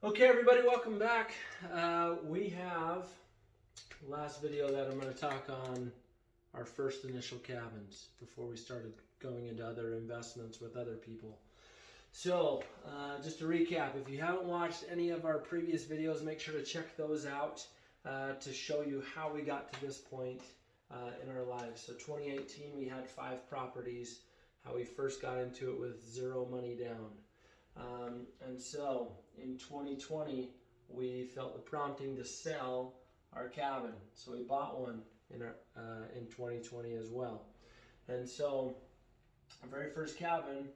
Okay, everybody, welcome back. We have last video that I'm going to talk on our first initial cabins before we started going into other investments with other people. So, just to recap, if you haven't watched any of our previous videos, make sure to check those out to show you how we got to this point in our lives. So 2018, we had 5 properties, how we first got into it with zero money down. And so in 2020, we felt the prompting to sell our cabin. So we bought one in 2020 as well. And so our very first cabin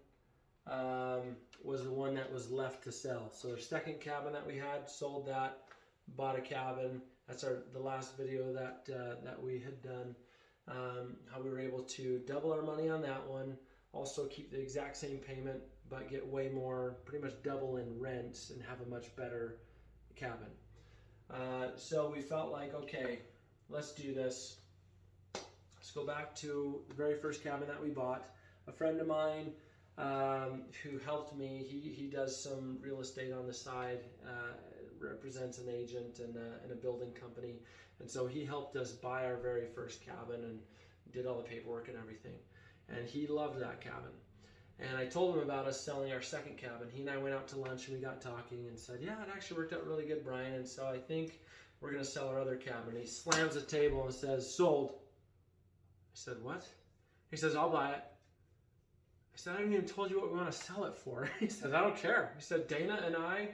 was the one that was left to sell. So our second cabin that we had, sold that, bought a cabin. That's the last video that we had done. How we were able to double our money on that one. Also keep the exact same payment, but get way more, pretty much double in rent and have a much better cabin. So we felt like, okay, let's do this. Let's go back to the very first cabin that we bought. A friend of mine who helped me, he does some real estate on the side, represents an agent in a building company. And so he helped us buy our very first cabin and did all the paperwork and everything. And he loved that cabin. And I told him about us selling our second cabin. He and I went out to lunch and we got talking and said, yeah, it actually worked out really good, Brian. And so I think we're going to sell our other cabin. He slams the table and says, sold. I said, what? He says, I'll buy it. I said, I haven't even told you what we want to sell it for. He said, I don't care. He said, Dana and I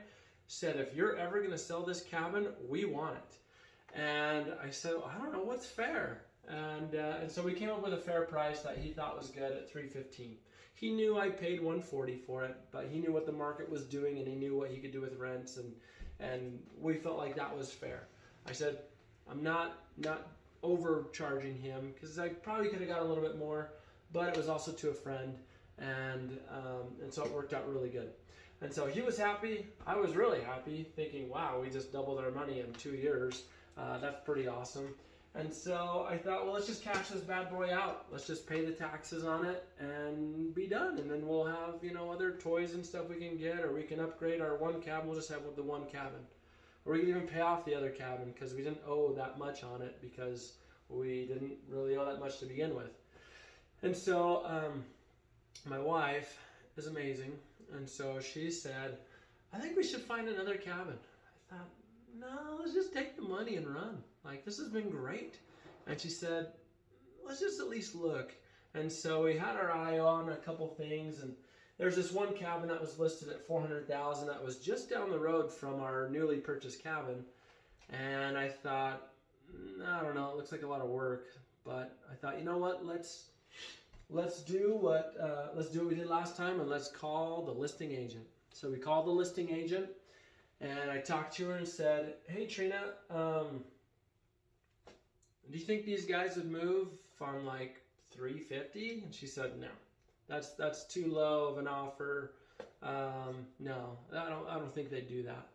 said, if you're ever going to sell this cabin, we want it. And I said, well, I don't know, what's fair? And so we came up with a fair price that he thought was good at $315. He knew I paid $140 for it, but he knew what the market was doing and he knew what he could do with rents, and we felt like that was fair. I said, I'm not overcharging him because I probably could have got a little bit more, but it was also to a friend, and so it worked out really good. And so he was happy. I was really happy, thinking, wow, we just doubled our money in 2 years. That's pretty awesome. And so I thought, well, let's just cash this bad boy out. Let's just pay the taxes on it and be done. And then we'll have, other toys and stuff we can get, or we can upgrade our one cabin. We'll just have the one cabin. Or we can even pay off the other cabin because we didn't owe that much on it because we didn't really owe that much to begin with. And so my wife is amazing. And so she said, I think we should find another cabin. I thought, no, let's just take the money and run. Like, this has been great. And she said, let's just at least look. And so we had our eye on a couple things, and there's this one cabin that was listed at $400,000 that was just down the road from our newly purchased cabin. And I thought, I don't know, it looks like a lot of work, but I thought, you know what, let's do what we did last time, and let's call the listing agent. So we called the listing agent. And I talked to her and said, hey, Trina, do you think these guys would move on like $350? And she said, no, that's too low of an offer. No, I don't think they'd do that.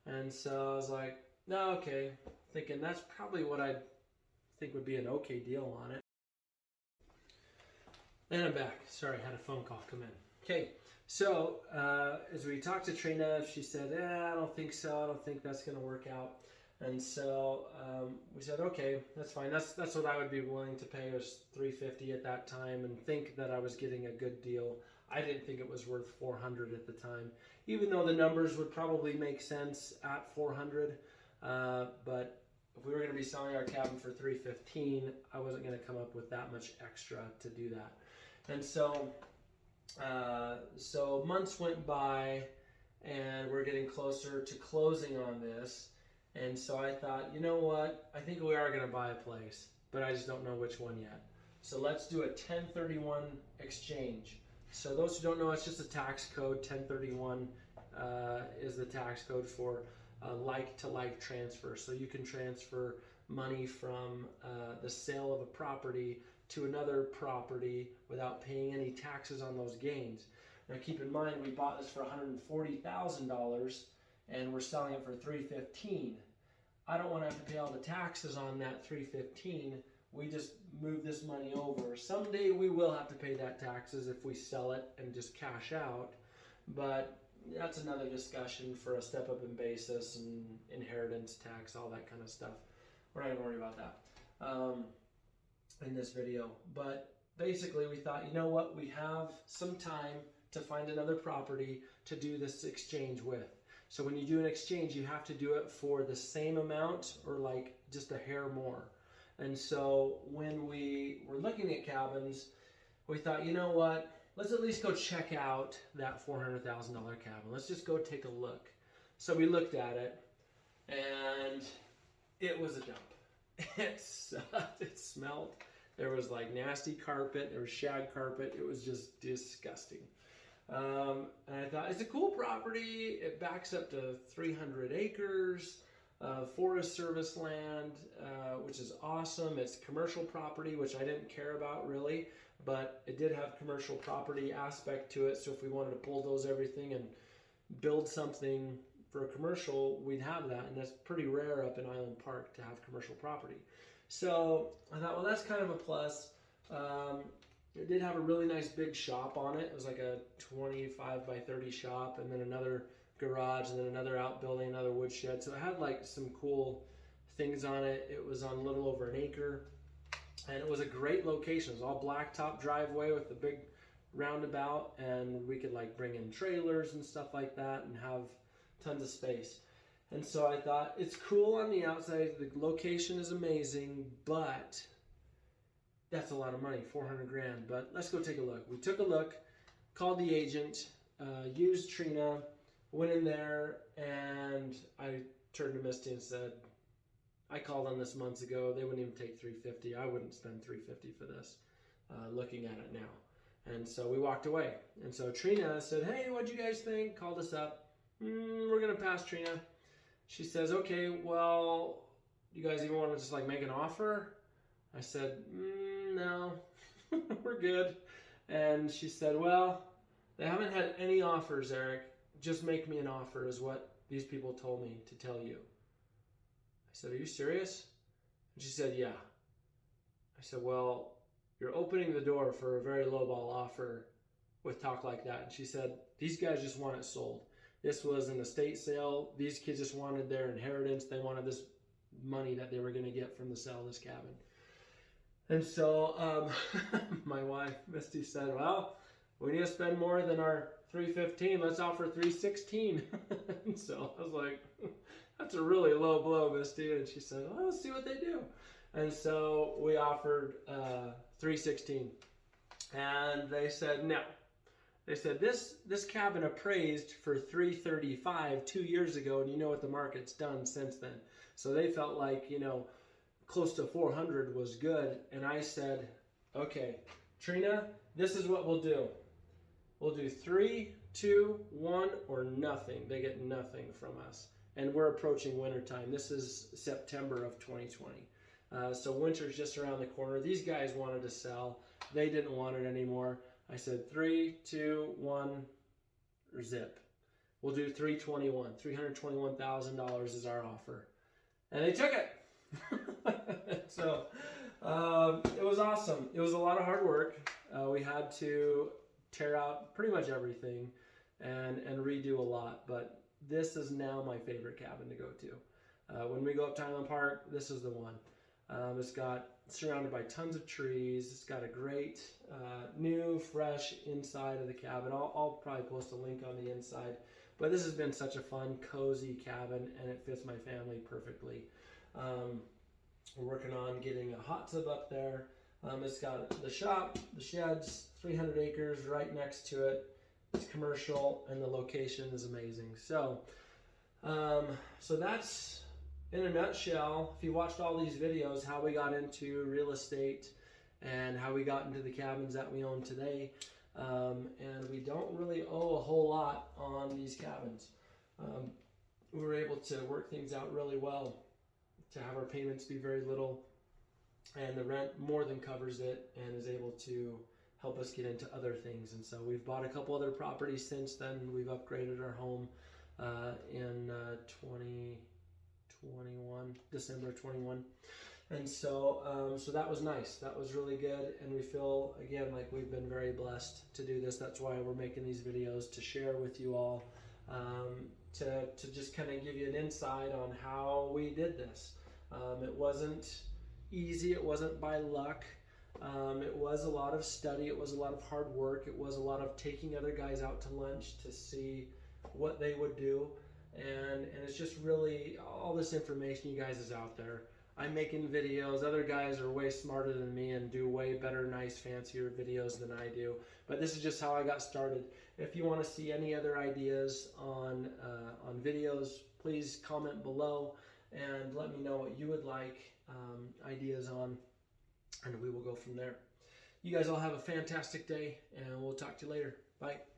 And so I was like, no, okay. Thinking that's probably what I think would be an okay deal on it. And I'm back. Sorry, I had a phone call come in. Okay, so as we talked to Trina, she said, I don't think so. I don't think that's going to work out. And so we said, okay, that's fine. That's what I would be willing to pay, was $350 at that time, and think that I was getting a good deal. I didn't think it was worth $400 at the time, even though the numbers would probably make sense at $400. But if we were going to be selling our cabin for $315, I wasn't going to come up with that much extra to do that. And so months went by, and we're getting closer to closing on this. And so I thought, you know what? I think we are going to buy a place, but I just don't know which one yet. So let's do a 1031 exchange. So those who don't know, it's just a tax code. 1031 is the tax code for like-to-like transfer. So you can transfer money from the sale of a property to another property without paying any taxes on those gains. Now keep in mind, we bought this for $140,000 and we're selling it for $315,000. I don't want to have to pay all the taxes on that $315,000. We just move this money over. Someday we will have to pay that taxes if we sell it and just cash out, but that's another discussion for a step up in basis and inheritance tax, all that kind of stuff. We're not gonna worry about that in this video. But basically we thought, you know what, we have some time to find another property to do this exchange with. So when you do an exchange, you have to do it for the same amount or like just a hair more. And so when we were looking at cabins, we thought, you know what, let's at least go check out that $400,000 cabin. Let's just go take a look. So we looked at it, and it was a dump. It sucked. It smelled. There was like nasty carpet. There was shag carpet. It was just disgusting. And I thought, it's a cool property. It backs up to 300 acres. Forest Service land, which is awesome. It's commercial property, which I didn't care about really, but it did have commercial property aspect to it. So if we wanted to bulldoze everything and build something for a commercial, we'd have that. And that's pretty rare up in Island Park to have commercial property. So I thought, well, that's kind of a plus. It did have a really nice big shop on it. It was like a 25 by 30 shop, and then another garage, and then another outbuilding, another woodshed. So it had like some cool things on it. It was on a little over an acre, and it was a great location. It was all blacktop driveway with a big roundabout, and we could like bring in trailers and stuff like that and have tons of space. And so I thought, it's cool on the outside, the location is amazing, but that's a lot of money, 400 grand. But let's go take a look. We took a look, called the agent, used Trina, went in there, and I turned to Misty and said, I called on this months ago. They wouldn't even take $350. I wouldn't spend $350 for this, looking at it now. And so we walked away. And so Trina said, hey, what'd you guys think? Called us up. We're going to pass, Trina. She says, okay, well, you guys even want to just like make an offer? I said, no, we're good. And she said, well, they haven't had any offers, Eric. Just make me an offer is what these people told me to tell you. I said, are you serious? And she said, yeah. I said, well, you're opening the door for a very lowball offer with talk like that. And she said, these guys just want it sold. This was an estate sale. These kids just wanted their inheritance. They wanted this money that they were going to get from the sale of this cabin. And so my wife, Misty, said, well, we need to spend more than our $315. Let's offer $316. And so I was like, that's a really low blow, Misty. And she said, well, let's see what they do. And so we offered $316. And they said, no. They said, this cabin appraised for $335 2 years ago, and you know what the market's done since then. So they felt like, you know, close to 400 was good. And I said, okay, Trina, this is what we'll do. We'll do 3, 2, 1, or nothing. They get nothing from us. And we're approaching wintertime. This is September of 2020. So winter's just around the corner. These guys wanted to sell. They didn't want it anymore. I said 3, 2, 1, or zip. We'll do $321. $321,000 is our offer. And they took it. So it was awesome. It was a lot of hard work. We had to tear out pretty much everything and redo a lot. But this is now my favorite cabin to go to. When we go up to Island Park, this is the one. It's surrounded by tons of trees. It's got a great new, fresh inside of the cabin. I'll probably post a link on the inside. But this has been such a fun, cozy cabin, and it fits my family perfectly. We're working on getting a hot tub up there. It's got the shop, the sheds, 300 acres right next to it. It's commercial, and the location is amazing. So that's, in a nutshell, if you watched all these videos, how we got into real estate and how we got into the cabins that we own today. And we don't really owe a whole lot on these cabins. We were able to work things out really well to have our payments be very little, and the rent more than covers it and is able to help us get into other things. And so we've bought a couple other properties since then. We've upgraded our home in 2021, December 21. And so that was nice. That was really good. And we feel, again, like we've been very blessed to do this. That's why we're making these videos, to share with you all to just kind of give you an insight on how we did this. It wasn't easy, it wasn't by luck. It was a lot of study, it was a lot of hard work, it was a lot of taking other guys out to lunch to see what they would do. And it's just really, all this information, you guys, is out there. I'm making videos, other guys are way smarter than me and do way better, nice, fancier videos than I do. But this is just how I got started. If you want to see any other ideas on videos, please comment below and let me know what you would like ideas on, and we will go from there. You guys all have a fantastic day, and we'll talk to you later. Bye.